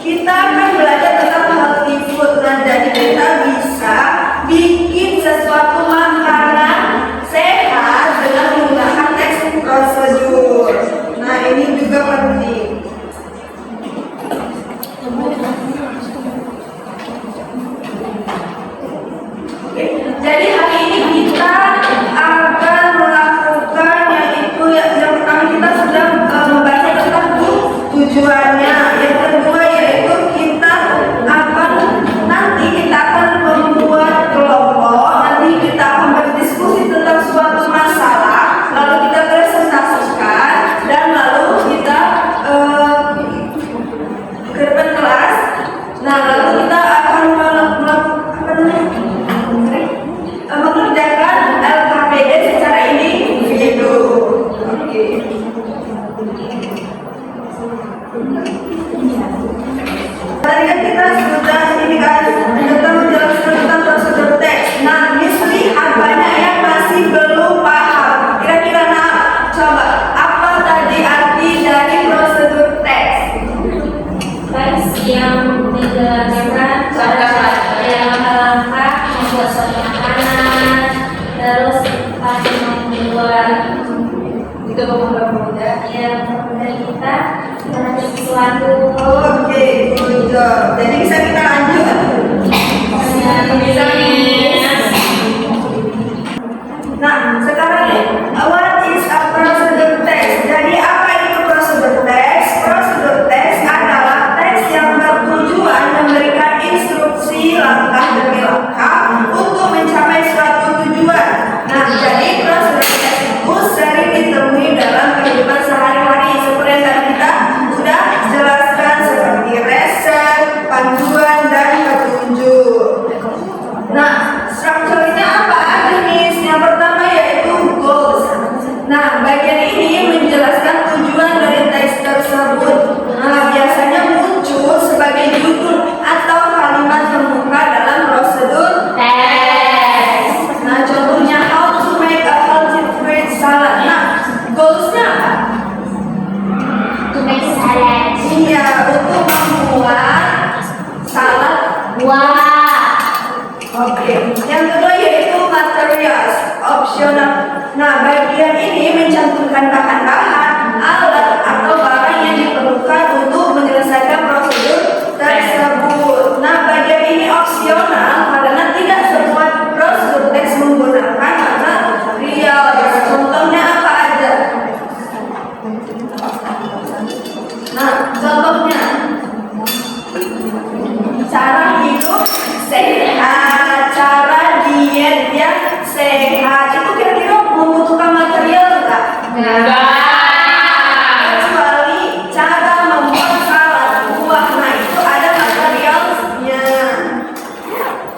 Kita akan belajar tentang healthy food. Tadi kan kita sudah ini kan kita menjelaskan tentang prosedur teks. Nah, lihat banyak yang masih belum paham. Kira-kira coba apa tadi arti dari prosedur teks? Teks yang menjelaskan cara langkah membuat suatu makanan, terus pasti membuat Itu mempermudah. yang mempermudah kita mengerti sesuatu. Oke, good job. Jadi bisa kita lanjut. Nah, sekarang what is a procedure text? Jadi apa itu prosedur text? Prosedur text adalah teks yang bertujuan memberikan instruksi langkah demi langkah untuk mencapai suatu tujuan. Nah, jadi prosedur text itu sering ditemui dalam kehidupan sehari-hari seperti yang tadi kita sudah jelaskan seperti resep, panduan, dan petunjuk. Nah, strukturnya apa aja nih? Yang pertama yaitu goals. Nah, bagian ini menjelaskan tujuan dari teks tersebut. Nah, biasanya muncul sebagai judul atau kalimat pembuka dalam prosedur teks. Nah, contohnya how to make a healthy fruit salad. Nah, goalsnya apa? To make salad. Iya, untuk membuat salad. Wah. Oke, yang kedua yaitu materials optional. Nah, bagian ini mencantumkan bahan-bahan, alat atau barang yang diperlukan untuk menyelesaikan prosedur tersebut. Nah, bagian ini opsional karena tidak semua prosedur teks menggunakan material. Contohnya apa aja? Nah, contohnya cara hidup sehat, cara diet yang sehat. Itu kira-kira membutuhkan material enggak? Kecuali cara membuat salad buah. Nah, itu ada materialnya.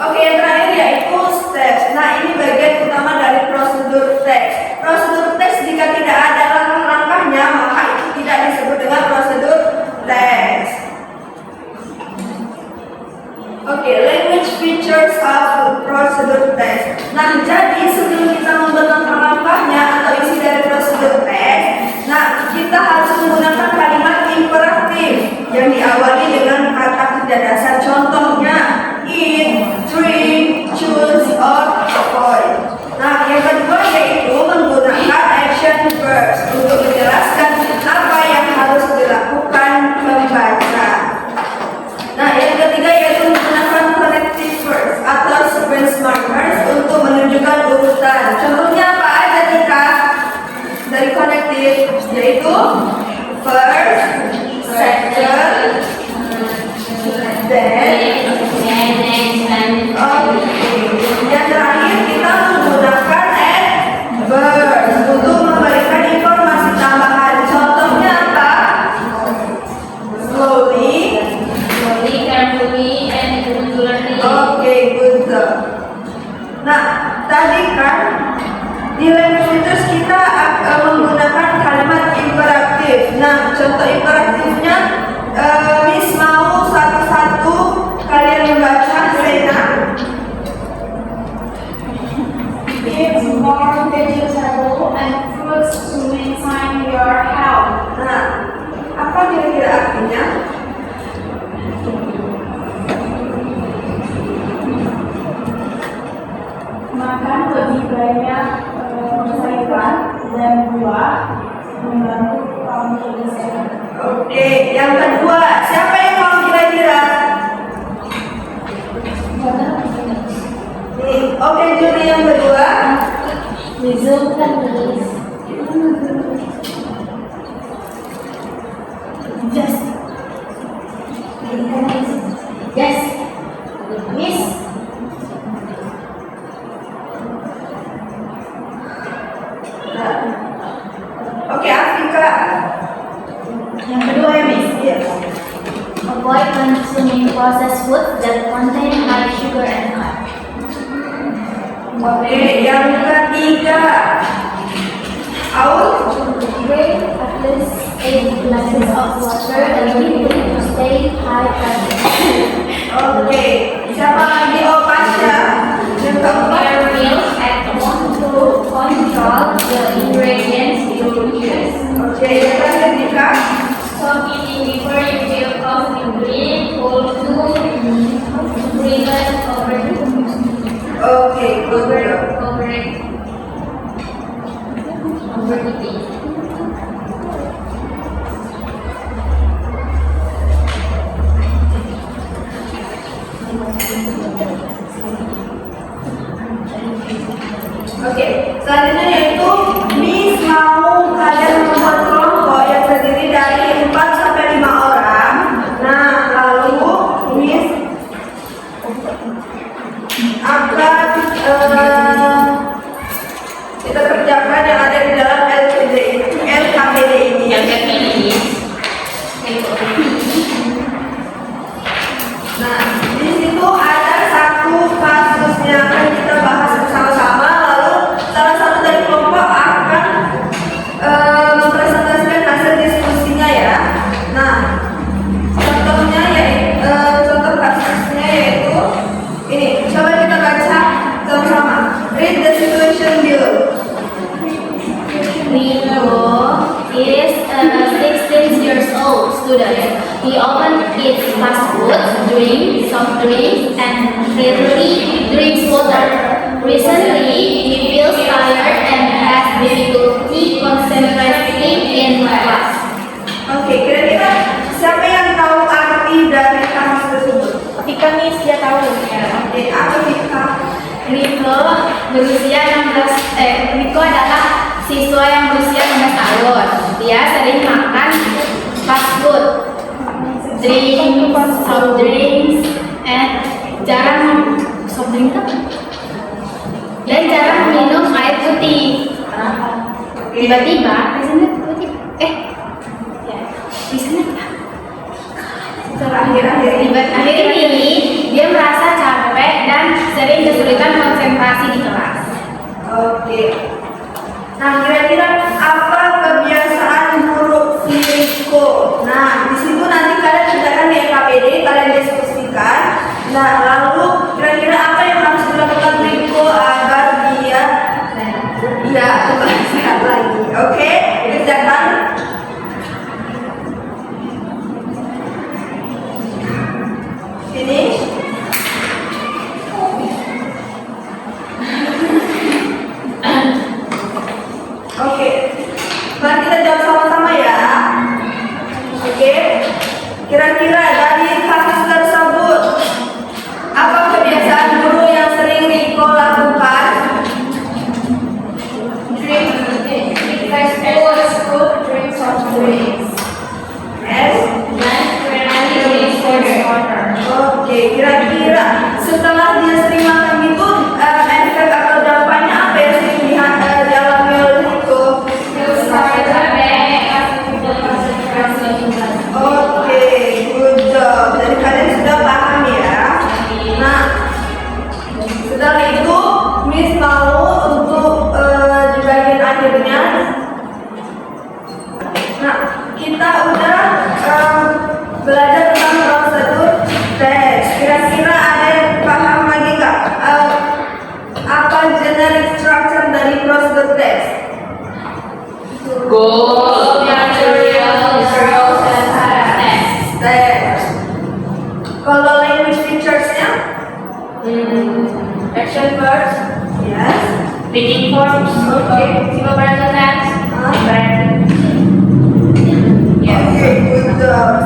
Oke, yang terakhir yaitu steps. Nah, ini bagian utama dari prosedur teks. Prosedur teks jika tidak ada langkah-langkahnya, maka itu tidak disebut dengan prosedur teks. Oke, language features of prosedur teks. Nah, jadi sebelum kita membuat langkah-langkahnya atau isi dari prosedur teks, nah kita harus menggunakan kalimat imperatif yang diawali dengan kata kerja dasar. Contohnya eat, drink, choose, or avoid. Nah, yang kedua yaitu menggunakan action verbs untuk menjelaskan apa yang harus dilakukan pembaca. Nah, yang ketiga yaitu menggunakan connective verbs atau sequence markers untuk menunjukkan urutan. Contohnya apa aja Tika? Dari connective yaitu first, second, then. Yang terakhir kita menggunakan adverbs untuk memberikan informasi tambahan. Contohnya apa? Slowly, carefully, and regularly. Oke, good job. Nah, tadi kan di language features kita menggunakan kalimat imperatif. Nah, contoh imperatifnya Miss mau satu-satu kalian membaca Sena. Eat more vegetable and fruits to maintain your health. Nah, apa kira-kira artinya? Makan lebih banyak sayuran dan buah membantu kamu lebih sehat. Oke, yang kedua, siapa yang mau kira-kira? Oke, juri yang kedua. Resultan tulis. Just Yes. Miss. Oke, Afrika. Yang kedua ya, Miss. Iya. Avoid consuming processed food that contain high sugar and fat. Oke, yang ketiga. Out. Drink at least 8 glasses of water a day to stay hydrated. Oke, siapa lagi? Oh, Pasha. Yang keempat. Prepare meals at home to control the ingredients you use. Oke, yang ketiga. Stop eating before you feel coffee green, whole food, vegan, Oke, good. overeating. Oke, selanjutnya yaitu Miss mau kalian membuat kelompok yang terdiri dari 4 sampai 5 orang. Nah, lalu Miss akan kita kerjakan yang ada di dalam LKPD ini. Nah, di situ ada satu kasus yang akan kita bahas bersama-sama. Lalu salah satu dari kelompok akan mempresentasikan hasil diskusinya ya. Nah, contohnya yaitu contoh kasusnya yaitu ini. Coba kita baca sama-sama. Read the situation below. Nico is a 16 years old student. He often eats fast food, drinks soft drinks, and rarely drinks water. Recently, he feels tired and has difficulty concentrating in class. Oke, kira-kira siapa yang tahu arti dari kamus tersebut? Ketika Miss dia tahu Oke, apa kita? Nico Nico adalah siswa yang berusia 16 tahun. Dia sering makan fast food, soft drinks, jarang soft drink apa? Dan jarang minum air putih. Tiba-tiba di sana di sana akhir-akhir ini dia merasa capek dan sering kesulitan konsentrasi di kelas. Oke. Nah, kira-kira apa kebiasaan buruk si Riko? Nah, di situ nanti kalian kerjakan di LKPD, kalian diskusikan. Nah, lalu kira-kira apa yang harus dilakukan Riko agar dia kembali sehat lagi? Oke, kerjakan. Finish. Oke, mari kita jawab sama-sama ya. Oke, kira-kira dari kasus tersebut apa kebiasaan guru yang sering Riko lakukan? drink fast food, drink soft drinks, Yes. Oke, kira-kira setelah dia sering makan gitu, efek atau dampaknya apa yang sering dialami oleh Riko? Oke, good job. Jadi kalian sudah paham ya. Nah, setelah itu Miss mau untuk di bagian akhirnya. Nah, kita udah belajar tentang prosedur tes. Kira-kira ada yang paham lagi nggak? Apa generic structure dari prosedur tes? Tes. Kalau language features-nya? action verbs, Yes. speaking forms, simple present tense, Oke, good job.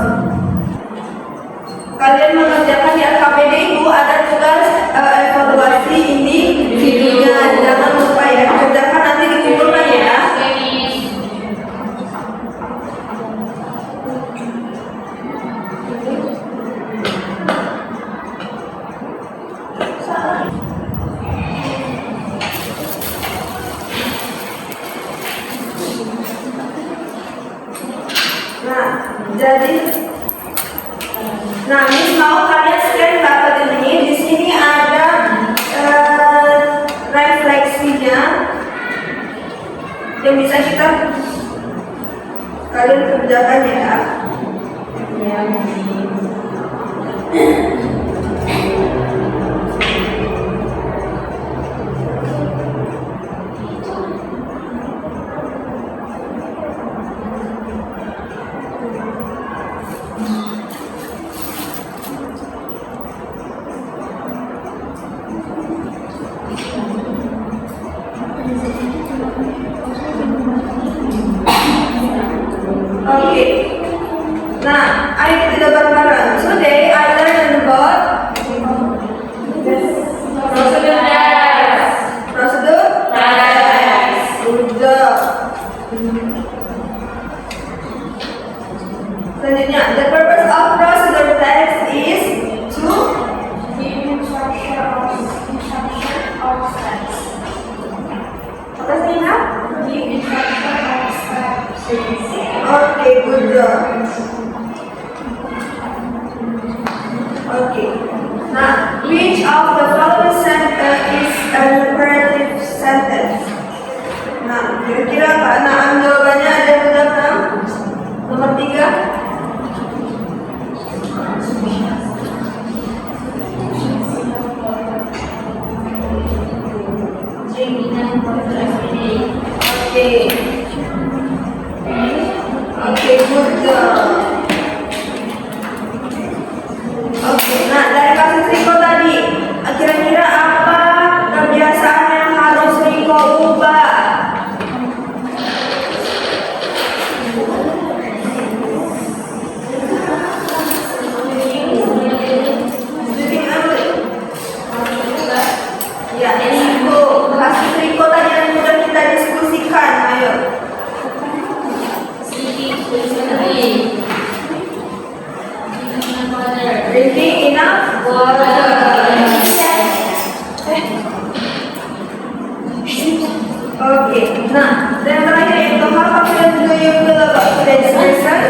Kalian mengerjakan di LKPD Ibu ada tugas evaluasi ini videonya, jangan lupa ya, kerjakan nanti dikumpulkan ya. Nah, jadi Miss mau kalian scan dapat ini. Di sini ada refleksinya yang bisa kita Kalian kerjakan ya. Oke. Nah, ayo kita bareng-bareng. Today I learned about Prosedur tes. prosedur Tes. Good job. Selanjutnya, the purpose of procedure test is to apa sih Nak? Okay, good job. Okay. Now, which of the following sentence is an imperative sentence? Nah, kira-kira Kak Naam jawabannya ada yang udah tahu? Nomor 3. Okay. Okay, good job. Oke, nah dari kasus Riko tadi, kira-kira apa kebiasaan yang harus Riko ubah? Speaking English. Ya, Riko, kasus Riko tadi yang sudah kita diskusikan, ayo. Drinking enough water. Oke, nah, dan terakhir itu how confident do you feel about today's lesson?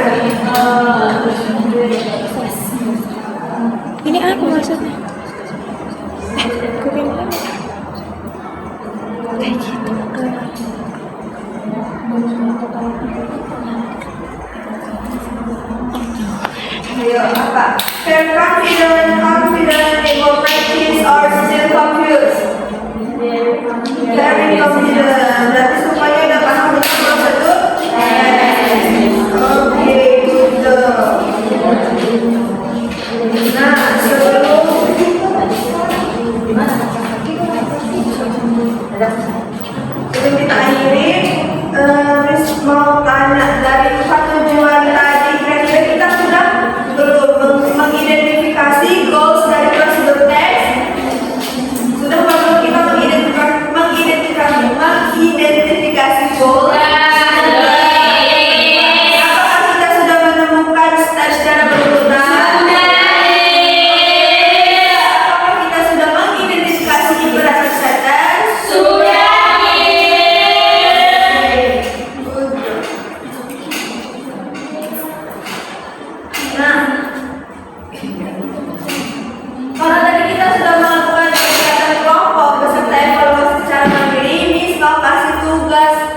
Ini apa maksudnya? Kuping mana? Kayak gitu. Ayo, apa? Very confident, able practice, or still confused? Very confident. Berarti semuanya udah paham dengan prosedur? Oke, good job. Nah, sebelum kita akhiri, Miss mau tanya dari 4 tujuan tadi, kira-kira kita sudah belum mengidentifikasi goals dari prosedur tes? Sudah belum kita mengidentifikasi goals? Apakah kita sudah menemukan step secara berurutan? Apakah kita sudah mengidentifikasi imperatif sentence? Nah, kalau tadi kita sudah melakukan kegiatan kelompok beserta evaluasi secara mandiri, Miss mau kasih tugas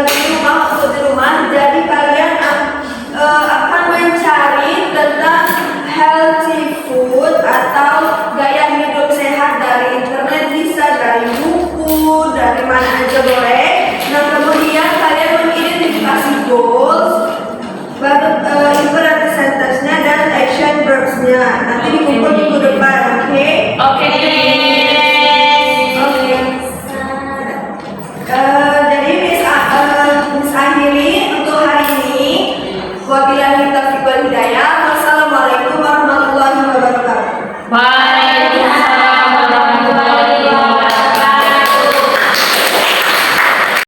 di rumah untuk di rumah. Jadi kalian akan mencari tentang healthy food atau gaya hidup sehat dari internet, bisa dari buku, dari mana aja boleh. Nah, kemudian kalian mengidentifikasi goals, baru imperative sentence-nya dan action verbs-nya. Nanti dikumpul minggu depan, oke? Oke. Oke. Jadi Miss akhiri untuk hari ini. Wabillahi taufiq wal hidayah. Wassalamualaikum warahmatullahi wabarakatuh. Bye.